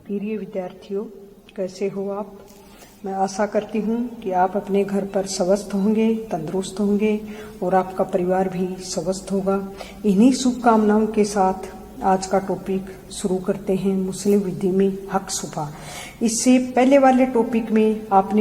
प्रिय विद्यार्थियों, कैसे हो आप। मैं आशा करती हूँ कि आप अपने घर पर स्वस्थ होंगे, तंदुरुस्त होंगे और आपका परिवार भी स्वस्थ होगा। इन्हीं शुभकामनाओं के साथ आज का टॉपिक शुरू करते हैं। मुस्लिम विधि में हक शुफा। इससे पहले वाले टॉपिक में अपन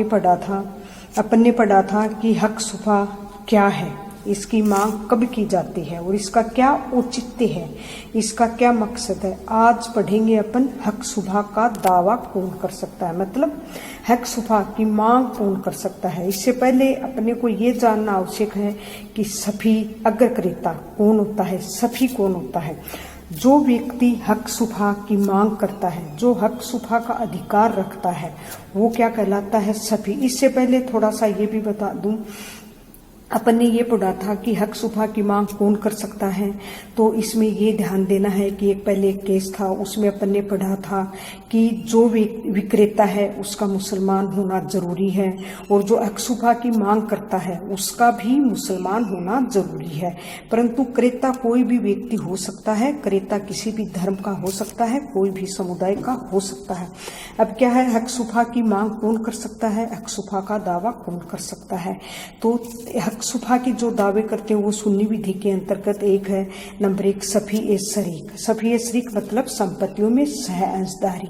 ने पढ़ा था कि हक शुफा क्या है, इसकी मांग कब की जाती है और इसका क्या औचित्य है, इसका क्या मकसद है। आज पढ़ेंगे अपन हक शुफा का दावा कौन कर सकता है, मतलब हक शुफा की मांग कौन कर सकता है। इससे पहले अपने को ये जानना आवश्यक है कि सफी अग्रक्रेता कौन होता है, सफी कौन होता है। जो व्यक्ति हक शुफा की मांग करता है, जो हक शुफा का अधिकार रखता है, वो क्या कहलाता है, सफी। इससे पहले थोड़ा सा ये भी बता दूं, अपन ने ये पढ़ा था कि हक शुफा की मांग कौन कर सकता है। तो इसमें ये ध्यान देना है कि एक पहले एक केस था, उसमें अपन ने पढ़ा था कि जो विक्रेता है उसका मुसलमान होना जरूरी है और जो हक शुफा की मांग करता है उसका भी मुसलमान होना जरूरी है। परंतु क्रेता कोई भी व्यक्ति हो सकता है, क्रेता किसी भी धर्म का हो सकता है, कोई भी समुदाय का हो सकता है। अब क्या है, हक शुफा की मांग कौन कर सकता है, हक शुफा का दावा कौन कर सकता है। तो हक शुफा के जो दावे करते हैं वो सुन्नी विधि के अंतर्गत एक है। नंबर 1 सफी ए शरीक। सफी ए शरीक मतलब संपत्तियों में सह अंशदारी।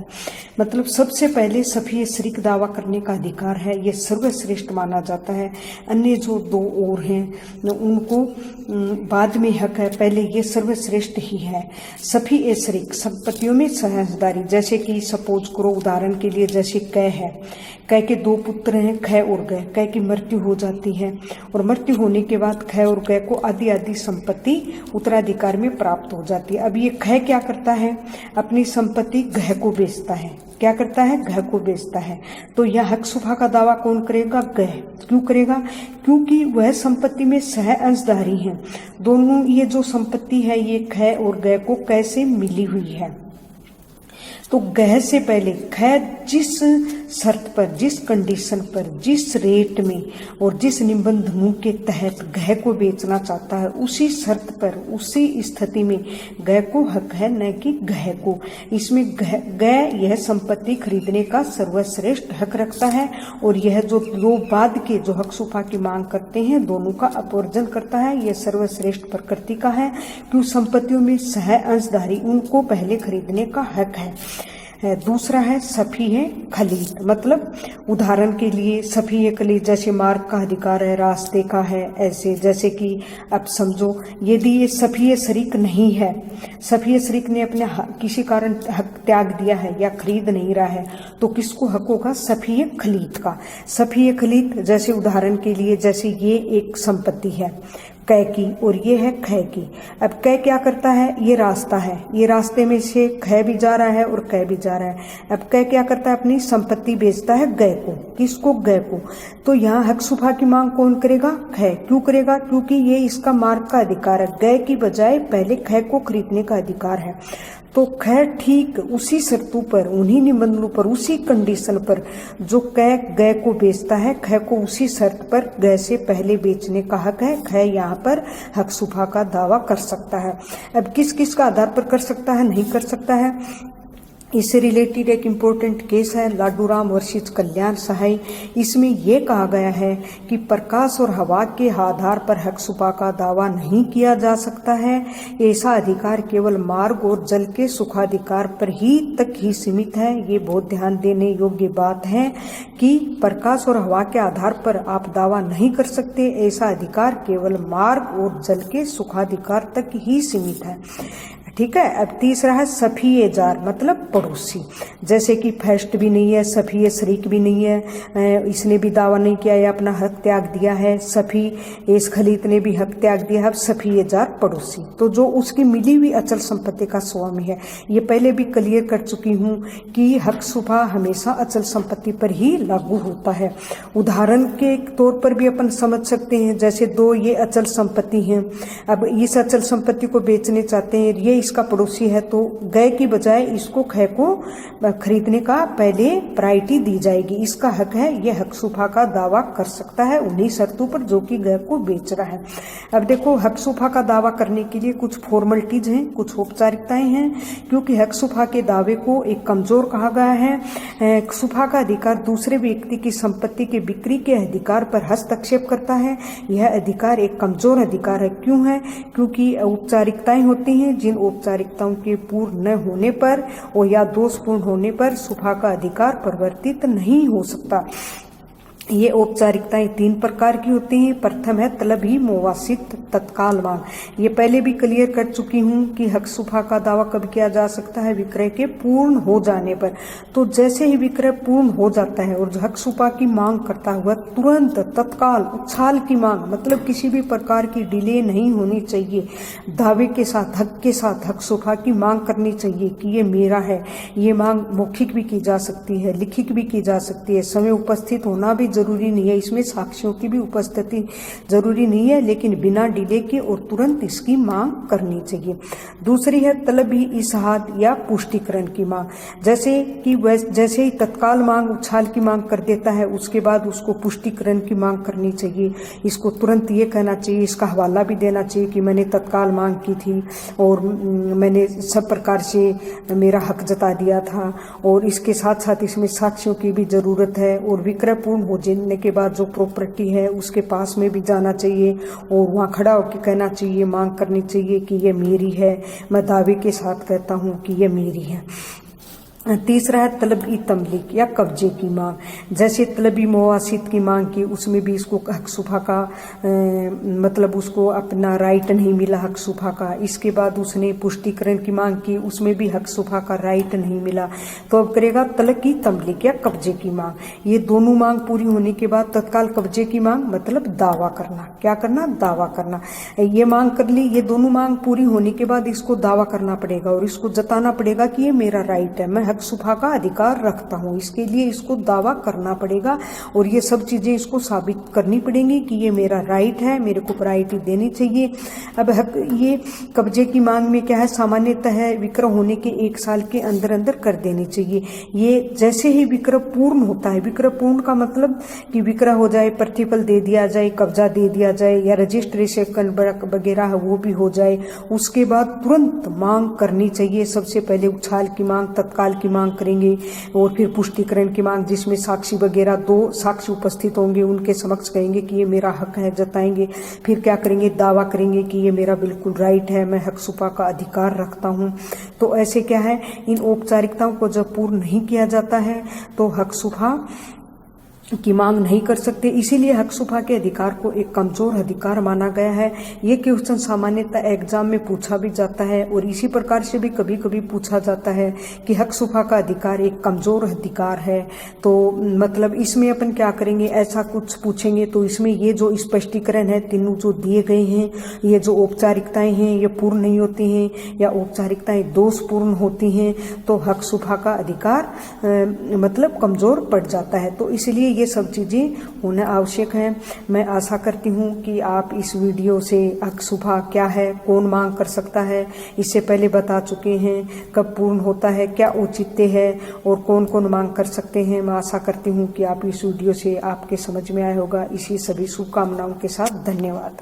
मतलब सबसे पहले सफी ए शरीक दावा करने का अधिकार है, ये सर्वश्रेष्ठ माना जाता है। अन्य जो दो और हैं उनको बाद में हक है, पहले ये सर्वश्रेष्ठ ही है। सफी ए शरीक संपत्तियों में सह अंशदारी। जैसे कि सपोज करो, उदाहरण के लिए जैसे कै है, कै के 2 पुत्र हैं, खै और गै। कै की मृत्यु हो जाती है और मृत्यु होने के बाद खै और गै को आधी आधी संपत्ति उत्तराधिकार में प्राप्त हो जाती है। अब ये खै क्या करता है, अपनी संपत्ति गै को बेचता है। क्या करता है, गै को बेचता है। तो यह हक शुफा का दावा कौन करेगा, गै। क्यों करेगा, क्योंकि वह संपत्ति में सह अंशधारी हैं। दोनों ये जो संपत्ति है ये खै और गै को कैसे मिली हुई है। तो गह से पहले खै जिस शर्त पर, जिस कंडीशन पर, जिस रेट में और जिस निबंधों के तहत गह को बेचना चाहता है, उसी शर्त पर, उसी स्थिति में गह को हक है, न कि गह को। इसमें गह यह संपत्ति खरीदने का सर्वश्रेष्ठ हक रखता है और यह जो दो बाद के जो हक शुफा की मांग करते हैं दोनों का अपवर्जन करता है। यह सर्वश्रेष्ठ प्रकृति का है क्यों संपत्तियों में सह अंशधारी, उनको पहले खरीदने का हक है। दूसरा है सफी है खलीद। मतलब उदाहरण के लिए सफी है खलीद, जैसे मार्ग का अधिकार है, रास्ते का है, ऐसे जैसे कि अब समझो यदि ये सफी शरीक नहीं है, सफी शरीक ने अपने किसी कारण हक त्याग दिया है या खरीद नहीं रहा है, तो किसको हक होगा, सफी खलीद का। सफी खलीद जैसे उदाहरण के लिए जैसे ये एक संपत्ति है कै की और ये है खै की। अब कै क्या करता है, ये रास्ता है, ये रास्ते में से खै भी जा रहा है और कै भी जा रहा है। अब कै क्या करता है, अपनी संपत्ति बेचता है गै को। किसको, गै को। तो यहाँ हक शुफा की मांग कौन करेगा, खै। क्यों करेगा, क्योंकि ये इसका मार्ग का अधिकार है, गै की बजाय पहले खै को खरीदने का अधिकार है। तो खै ठीक उसी शर्तों पर, उन्हीं निबंधों पर, उसी कंडीशन पर जो कै गै को बेचता है, खै को उसी शर्त पर गै से पहले बेचने का हक है। खै यहाँ पर हक शुफा का दावा कर सकता है। अब किस किस का आधार पर कर सकता है, नहीं कर सकता है। इससे रिलेटेड एक इम्पोर्टेंट केस है लाडूराम वर्सेस कल्याण सहाय। इसमें यह कहा गया है कि प्रकाश और हवा के आधार पर हक शुफा का दावा नहीं किया जा सकता है। ऐसा अधिकार केवल मार्ग और जल के सुखाधिकार पर ही तक ही सीमित है। ये बहुत ध्यान देने योग्य बात है कि प्रकाश और हवा के आधार पर आप दावा नहीं कर सकते। ऐसा अधिकार केवल मार्ग और जल के सुखाधिकार तक ही सीमित है। ठीक है। अब तीसरा है सफी जार, मतलब पड़ोसी। जैसे कि फैस्ट भी नहीं है, सफी शरीक भी नहीं है, इसने भी दावा नहीं किया या अपना हक त्याग दिया है। सफी एस खलीद ने भी हक त्याग दिया है। अब सफी जार पड़ोसी, तो जो उसकी मिली हुई अचल संपत्ति का स्वामी है। ये पहले भी क्लियर कर चुकी हूँ कि हक शुफा हमेशा अचल संपत्ति पर ही लागू होता है। उदाहरण के तौर पर भी अपन समझ सकते हैं, जैसे दो ये अचल संपत्ति हैं। अब इस अचल संपत्ति को बेचने चाहते हैं, ये इसका पड़ोसी है तो गय की बजाय इसको ख को खरीदने का पहले प्रायोरिटी दी जाएगी। इसका हक है, यह हक सुफा का दावा कर सकता है उन्हीं शर्तों पर जो कि गय को बेच रहा है। अब देखो, हक सुफा का दावा करने के लिए कुछ फॉर्मेलिटीज हैं, कुछ औपचारिकताएं हैं, क्योंकि हक सुफा के दावे को एक कमजोर कहा गया है। सुफा का अधिकार दूसरे व्यक्ति की संपत्ति के बिक्री के अधिकार पर हस्तक्षेप करता है। यह अधिकार एक कमजोर अधिकार है। क्यों है? क्योंकि औपचारिकताएं होती हैं, जिन औपचारिकताओं के पूर्ण न होने पर और या दोषपूर्ण होने पर सुफा का अधिकार परिवर्तित नहीं हो सकता। ये औपचारिकताएं 3 प्रकार की होती हैं। प्रथम है तलब ही मुवासित तत्काल मांग। ये पहले भी क्लियर कर चुकी हूं कि हक सुफा का दावा कब किया जा सकता है? विक्रय के पूर्ण हो जाने पर। तो जैसे ही विक्रय पूर्ण हो जाता है और हक सुफा की मांग करता हुआ तुरंत तत्काल उछाल की मांग, मतलब किसी भी प्रकार की डिले नहीं होनी चाहिए, दावे के साथ हक सुफा की मांग करनी चाहिए कि ये मेरा है। ये मांग मौखिक भी की जा सकती है, लिखित भी की जा सकती है, समय उपस्थित होना भी जरूरी नहीं है, इसमें साक्ष्यों की भी उपस्थिति जरूरी नहीं है, लेकिन बिना डिले के और तुरंत इसकी मांग करनी चाहिए। दूसरी है तलब ही इशाहाद या पुष्टिकरण की मांग। जैसे ही तत्काल मांग उछाल की मांग कर देता है, उसके बाद उसको पुष्टिकरण की मांग करनी चाहिए। इसको तुरंत ये कहना चाहिए, इसका हवाला भी देना चाहिए कि मैंने तत्काल मांग की थी और मैंने सब प्रकार से मेरा हक जता दिया था, और इसके साथ साथ इसमें साक्ष्यों की भी जरूरत है। और विक्रय पूर्ण हो जाने के बाद जो प्रॉपर्टी है उसके पास में भी जाना चाहिए और वहाँ खड़ा होकर कहना चाहिए, मांग करनी चाहिए कि ये मेरी है, मैं दावे के साथ कहता हूँ कि ये मेरी है। तीसरा है तलब ई तमलीक या कब्जे की मांग। जैसे तलबी मुवासित की मांग की, उसमें भी इसको हक सुफा का मतलब उसको अपना राइट नहीं मिला हक सुफा का। इसके बाद उसने पुष्टिकरण की मांग की, उसमें भी हक सुफा का राइट नहीं मिला। तो अब करेगा तलब ई तमलीक या कब्जे की मांग। ये दोनों मांग पूरी होने के बाद तत्काल कब्जे की मांग, मतलब दावा करना। क्या करना? दावा करना। ये मांग कर ली, ये दोनों मांग पूरी होने के बाद इसको दावा करना पड़ेगा और इसको जताना पड़ेगा कि ये मेरा राइट है, मैं हक सुफा का अधिकार रखता हूँ। इसके लिए इसको दावा करना पड़ेगा और ये सब चीजें इसको साबित करनी पड़ेंगी कि ये मेरा राइट है, मेरे को प्रायोरिटी देनी चाहिए। अब ये कब्जे की मांग में क्या है? सामान्यतः विक्रय होने के 1 साल के अंदर अंदर कर देनी चाहिए। ये जैसे ही विक्रय पूर्ण होता है, विक्रय पूर्ण का मतलब कि विक्रय हो जाए, प्रतिफल दे दिया जाए, कब्जा दे दिया जाए या रजिस्ट्रेशन वगैरह है वो भी हो जाए, उसके बाद तुरंत मांग करनी चाहिए। सबसे पहले उछाल की मांग, तत्काल की मांग करेंगे और फिर पुष्टिकरण की मांग, जिसमें साक्षी वगैरह 2 साक्षी उपस्थित होंगे, उनके समक्ष कहेंगे कि ये मेरा हक है, जताएंगे। फिर क्या करेंगे? दावा करेंगे कि ये मेरा बिल्कुल राइट है, मैं हक सुफा का अधिकार रखता हूँ। तो ऐसे क्या है, इन औपचारिकताओं को जब पूर्ण नहीं किया जाता है तो हक सुफा की मांग नहीं कर सकते। इसीलिए हक सुफा के अधिकार को एक कमजोर अधिकार माना गया है। ये क्वेश्चन सामान्यतः एग्जाम में पूछा भी जाता है और इसी प्रकार से भी कभी कभी पूछा जाता है कि हक सुफा का अधिकार एक कमजोर अधिकार है। तो मतलब इसमें अपन क्या करेंगे, ऐसा कुछ पूछेंगे तो इसमें ये जो स्पष्टीकरण है तीनों जो दिए गए हैं, ये जो औपचारिकताएं हैं ये पूर्ण नहीं होती हैं या औपचारिकताएं दोषपूर्ण होती हैं तो हक सुफा का अधिकार मतलब कमजोर पड़ जाता है। तो इसलिए ये सब चीजें होना आवश्यक है। मैं आशा करती हूँ कि आप इस वीडियो से हक सुफा क्या है, कौन मांग कर सकता है, इससे पहले बता चुके हैं। कब पूर्ण होता है, क्या औचित्य है और कौन कौन मांग कर सकते हैं। मैं आशा करती हूँ कि आप इस वीडियो से आपके समझ में आया होगा। इसी सभी शुभकामनाओं के साथ धन्यवाद।